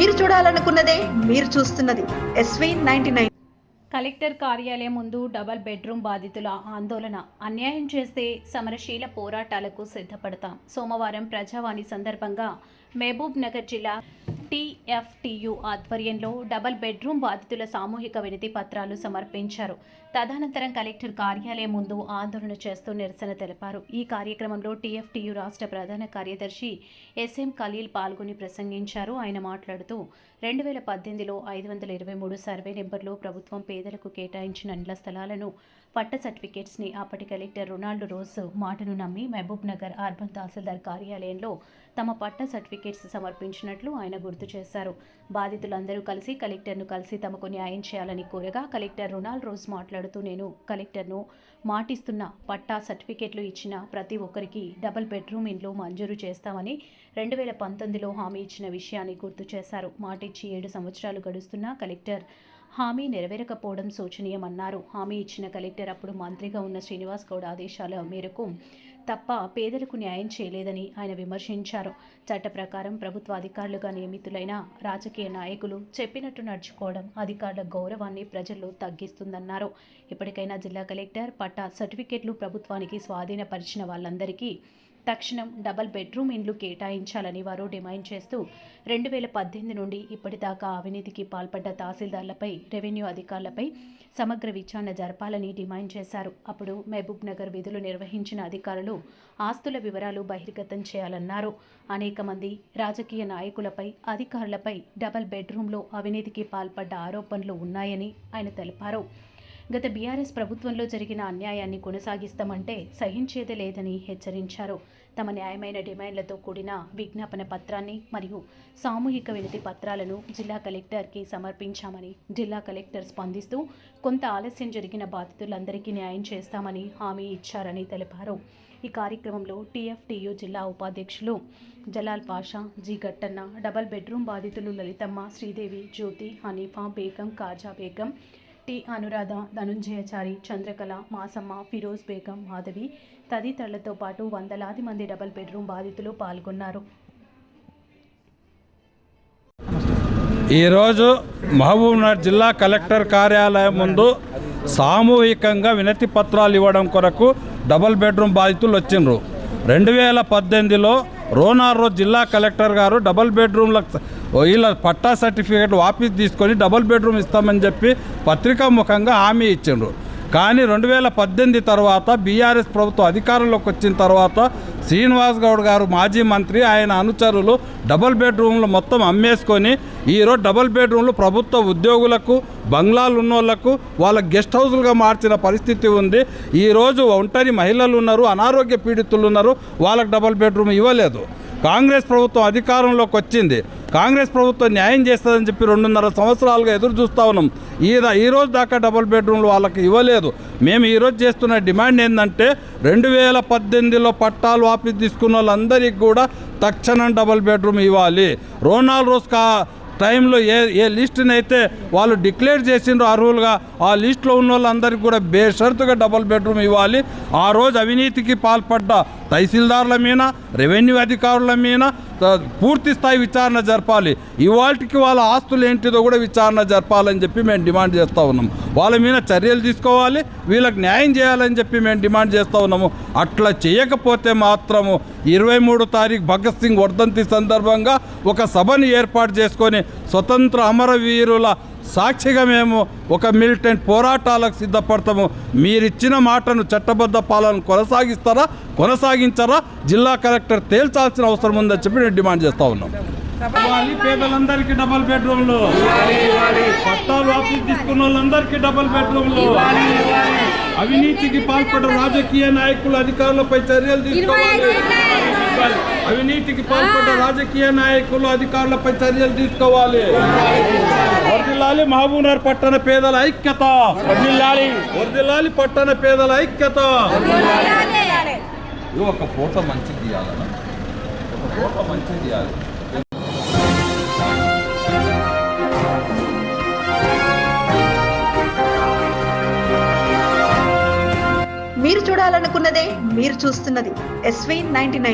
మీరు చూడాలనుకున్నదే మీరు చూస్తున్నది SV99. కలెక్టర్ కార్యాలయం ముందు డబుల్ బెడ్రూమ్ బాధితుల ఆందోళన. అన్యాయం చేస్తే సమరశీల పోరాటాలకు సిద్ధపడతాం. సోమవారం ప్రజావాణి సందర్భంగా మహబూబ్ నగర్ జిల్లా TFTU ఆధ్వర్యంలో డబుల్ బెడ్రూమ్ బాధితుల సామూహిక వినతి పత్రాలు సమర్పించారు. తదనంతరం కలెక్టర్ కార్యాలయం ముందు ఆందోళన చేస్తూ నిరసన తెలిపారు. ఈ కార్యక్రమంలో TFTU రాష్ట్ర ప్రధాన కార్యదర్శి SM ఖలీల్ పాల్గొని ప్రసంగించారు. ఆయన మాట్లాడుతూ 2018లో 523 సర్వే నెంబర్లో ప్రభుత్వం పేదలకు కేటాయించిన ఇండ్ల స్థలాలను పట్ట సర్టిఫికేట్స్ని అప్పటి కలెక్టర్ రొనాల్డ్ రోజ్ మాటను నమ్మి మహబూబ్ నగర్ అర్బన్ తహసీల్దార్ కార్యాలయంలో తమ పట్ట సర్టిఫికేట్స్ సమర్పించినట్లు ఆయన గుర్తు చేశారు. బాధితులందరూ కలిసి కలెక్టర్ను కలిసి తమకు న్యాయం చేయాలని కోరగా కలెక్టర్ రొనాల్డ్ రోజ్ మాట్లాడుతూ, నేను కలెక్టర్ను మాటిస్తున్న పట్టా సర్టిఫికేట్లు ఇచ్చిన ప్రతి ఒక్కరికి డబుల్ బెడ్రూమ్ ఇండ్లు మంజూరు చేస్తామని 2019లో హామీ ఇచ్చిన విషయాన్ని గుర్తు చేశారు. మాటిచ్చి 7 సంవత్సరాలు గడుస్తున్నా కలెక్టర్ హామీ నెరవేరకపోవడం శోచనీయమన్నారు. హామీ ఇచ్చిన కలెక్టర్ అప్పుడు మంత్రిగా ఉన్న శ్రీనివాస్ గౌడ్ ఆదేశాల మేరకు తప్ప పేదలకు న్యాయం చేయలేదని ఆయన విమర్శించారు. చట్ట ప్రకారం ప్రభుత్వ అధికారులుగా నియమితులైన రాజకీయ నాయకులు చెప్పినట్టు నడుచుకోవడం అధికారుల గౌరవాన్ని ప్రజల్లో తగ్గిస్తుందన్నారు. ఇప్పటికైనా జిల్లా కలెక్టర్ పట్టా సర్టిఫికేట్లు ప్రభుత్వానికి స్వాధీనపరిచిన వాళ్ళందరికీ తక్షణం డబుల్ బెడ్రూమ్ ఇండ్లు కేటాయించాలని వారు డిమాండ్ చేస్తూ 2018 నుండి ఇప్పటిదాకా అవినీతికి పాల్పడ్డ తహసీల్దార్లపై, రెవెన్యూ అధికారులపై సమగ్ర విచారణ జరపాలని డిమాండ్ చేశారు. అప్పుడు మహబూబ్ నగర్ విధులు నిర్వహించిన అధికారులు ఆస్తుల వివరాలు బహిర్గతం చేయాలన్నారు. అనేక మంది రాజకీయ నాయకులపై, అధికారులపై డబుల్ బెడ్రూమ్లో అవినీతికి పాల్పడ్డ ఆరోపణలు ఉన్నాయని ఆయన తెలిపారు. గత బీఆర్ఎస్ ప్రభుత్వంలో జరిగిన అన్యాయాన్ని కొనసాగిస్తామంటే సహించేదే లేదని హెచ్చరించారు. తమ న్యాయమైన డిమాండ్లతో కూడిన విజ్ఞాపన పత్రాన్ని మరియు సామూహిక వినతి పత్రాలను జిల్లా కలెక్టర్కి సమర్పించామని, జిల్లా కలెక్టర్ స్పందిస్తూ కొంత ఆలస్యం జరిగిన బాధితులందరికీ న్యాయం చేస్తామని హామీ ఇచ్చారని తెలిపారు. ఈ కార్యక్రమంలో TFTU జిల్లా ఉపాధ్యక్షులు Jalal Pasha, G Gattanna, double bedroom బాధితులు లలితమ్మ, శ్రీదేవి, జ్యోతి, హనీఫా బేగం, కాజా బేగం, టి అనురాధ, ధనుంజయచారి, చంద్రకళ, మాసమ్మ, ఫిరోజ్ బేగం, మాధవి తదితరులతో పాటు వందలాది మంది డబుల్ బెడ్రూమ్ బాధితులు పాల్గొన్నారు. ఈరోజు మహబూబ్నగర్ జిల్లా కలెక్టర్ కార్యాలయం ముందు సామూహికంగా వినతి పత్రాలు ఇవ్వడం కొరకు డబుల్ బెడ్రూమ్ బాధితులు వచ్చిండ్రు. 2018లో రోనారో జిల్లా కలెక్టర్ గారు డబుల్ బెడ్రూమ్లకు వీళ్ళ పట్టా సర్టిఫికేట్ వాపస్ తీసుకొని డబుల్ బెడ్రూమ్ ఇస్తామని చెప్పి పత్రికాముఖంగా హామీ ఇచ్చిండ్రు. కానీ 2018 తర్వాత బీఆర్ఎస్ ప్రభుత్వం అధికారంలోకి వచ్చిన తర్వాత శ్రీనివాస్ గౌడ్ గారు మాజీ మంత్రి, ఆయన అనుచరులు డబుల్ బెడ్రూమ్లు మొత్తం అమ్మేసుకొని ఈరోజు డబుల్ బెడ్రూమ్లు ప్రభుత్వ ఉద్యోగులకు, బంగ్లాలు ఉన్నోళ్లకు వాళ్ళ గెస్ట్ హౌస్లుగా మార్చిన పరిస్థితి ఉంది. ఈరోజు ఒంటరి మహిళలు ఉన్నారు, అనారోగ్య పీడితులు ఉన్నారు, వాళ్ళకు డబుల్ బెడ్రూమ్ ఇవ్వలేదు. కాంగ్రెస్ ప్రభుత్వం అధికారంలోకి వచ్చింది. కాంగ్రెస్ ప్రభుత్వం న్యాయం చేస్తుందని చెప్పి 2.5 సంవత్సరాలుగా ఎదురు చూస్తూ ఉన్నాం. ఈరోజు దాకా డబుల్ బెడ్రూమ్లు వాళ్ళకి ఇవ్వలేదు. మేము ఈరోజు చేస్తున్న డిమాండ్ ఏంటంటే 2018లో పట్టాలు వాపసు తీసుకున్న వాళ్ళందరికీ కూడా తక్షణం డబుల్ బెడ్రూమ్ ఇవ్వాలి. రోనాల్డ్ రోజ్ టైంలో ఏ లిస్టుని అయితే వాళ్ళు డిక్లేర్ చేసిండ్రో అర్హులుగా, ఆ లిస్టులో ఉన్న వాళ్ళందరికీ కూడా బేషరతుగా డబుల్ బెడ్రూమ్ ఇవ్వాలి. ఆ రోజు అవినీతికి పాల్పడ్డ తహసీల్దార్ల మీద, రెవెన్యూ అధికారుల మీద పూర్తి స్థాయి విచారణ జరపాలి. ఇవాళకి వాళ్ళ ఆస్తులు ఏంటిదో కూడా విచారణ జరపాలని చెప్పి మేము డిమాండ్ చేస్తూ ఉన్నాం. వాళ్ళ మీద చర్యలు తీసుకోవాలి, వీళ్ళకి న్యాయం చేయాలని చెప్పి మేము డిమాండ్ చేస్తూ ఉన్నాము. అట్లా చేయకపోతే మాత్రము 23 తారీఖు భగత్ సింగ్ వర్ధంతి సందర్భంగా ఒక సభను ఏర్పాటు చేసుకొని స్వతంత్ర అమరవీరుల సాక్షిగా మేము ఒక మిలిటెంట్ పోరాటాలకు సిద్ధపడతాము. మీరిచ్చిన మాటను చట్టబద్ధ పాలన కొనసాగించరా జిల్లా కలెక్టర్ తేల్చాల్సిన అవసరం ఉందని చెప్పి నేను డిమాండ్ చేస్తూ ఉన్నాం. పేదలందరికీ డబుల్ బెడ్రూమ్లు, పట్టాలు వాపసు తీసుకున్న వాళ్ళందరికీ డబుల్ బెడ్రూమ్లు, అవినీతికి పాల్పడ్డ రాజకీయ నాయకులు, అధికారులపై చర్యలు తీసుకోవాలి. అవినీతికి పాల్పడ్డ రాజకీయ నాయకులు, అధికారులపై చర్యలు తీసుకోవాలి. వర్ధిల్లాలి మహబూబ్నగర్ పట్టణ పేదల ఐక్యత, వర్ధిల్లాలి పట్టణ పేదల ఐక్యత. ఒక ఫోటో మంచిది తీయాలన్నా, ఒక ఫోటో మంచిది తీయాలి. మీరు చూడాలనుకున్నదే మీరు చూస్తున్నది SV99.